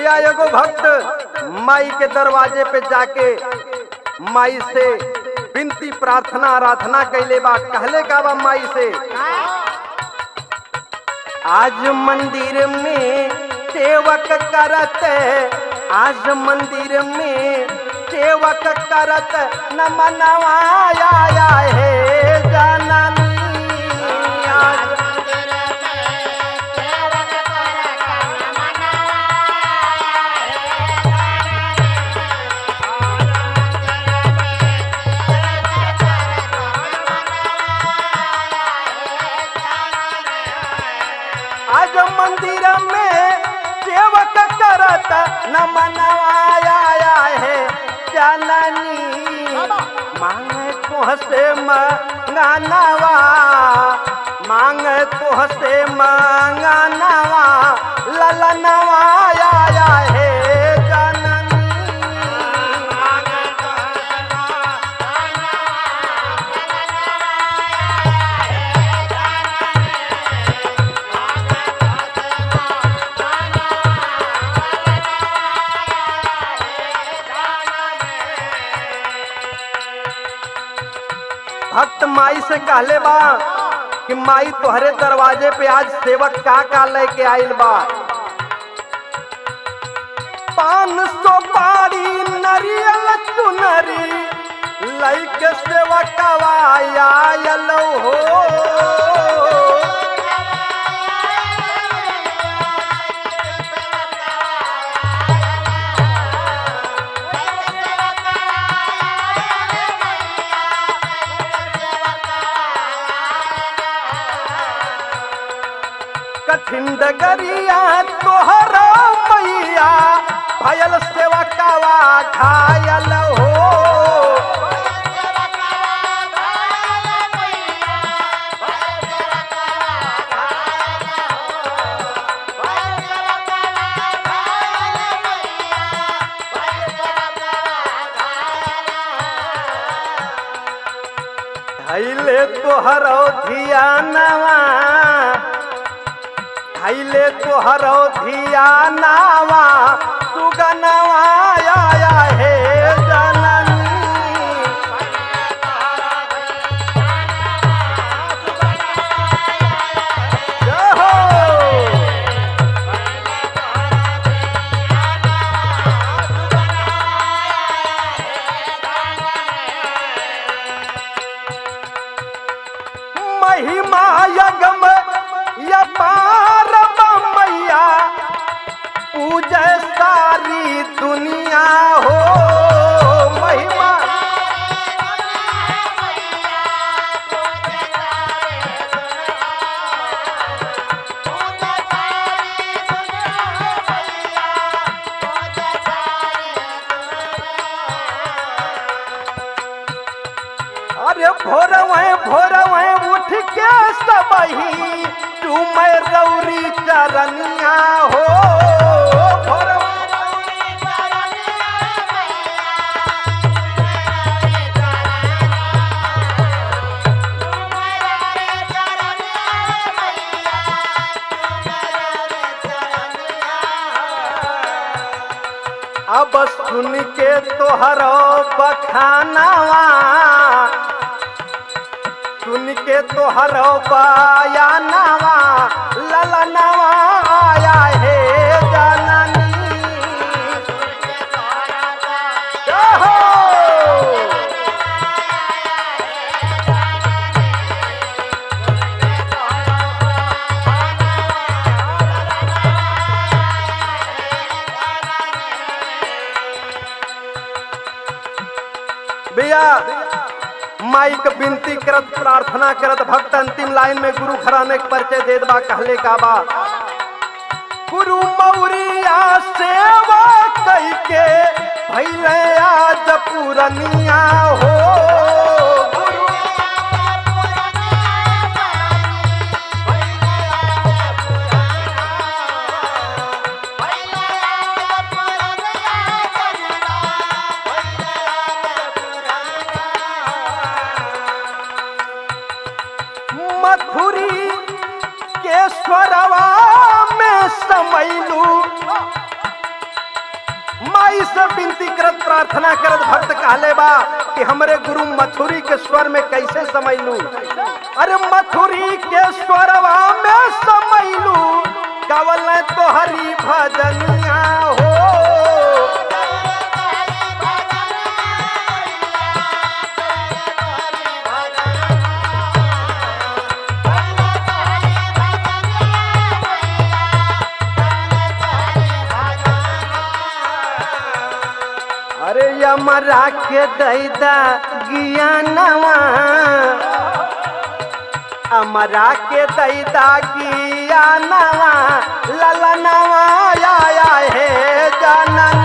भैया एगो भक्त माई के दरवाजे पे जाके माई से विनती प्रार्थना आराधना कैले बा। कहले का बा माई से, आज मंदिर में सेवक करत, आज मंदिर में सेवक करत न मनवाया है जननी। आज आज मंदिर में सेवक करत न मनवाया है जननी। मांगे तुहसे मंगानवा, मांगे तुहसे मंगानवा, ललनवाया है जननी। भक्त माई से कहले बा कि माई तोहरे दरवाजे पे आज सेवक का लेके आइल बा। 500 बाड़ी नरियल चुनरी लइके सेवकवा आयल हो। कठिन डगरिया तोहरा मैया भयल सेवकवा घायल हो। धैले तोहरो धियानवा, धैले तोहरो धियानवा, सुगनवा आया है जननी। महिमा यगम यपार मैया पूजे सारी दुनिया हो। महिमा अरे भोरवे उठ के सबही चूमे रौरी चरनिया हो। अब सुन के तोहरो बखानवा, सुन के तोहरो बयानवा, ललनवा आया है जननी। भैया माई के विनती करत प्रार्थना करत भक्त अंतिम लाइन में गुरु घराने के परिचय देत बा। कहले का बा, गुरु मौरिया सेवा कई के भैले आज पूरनिया हो। मथुरी के स्वरवा में समैलू से विनती करत प्रार्थना करत भक्त कहले बा कि हमरे गुरु मथुरी के स्वर में कैसे समझलू। अरे मथुरी के स्वरवा में समझलू कवल तो हरि भजनिया हो। अरे यमरा के दैदा ज्ञानवा अमरा के दैदा ज्ञानवा ललनवा आया है जानन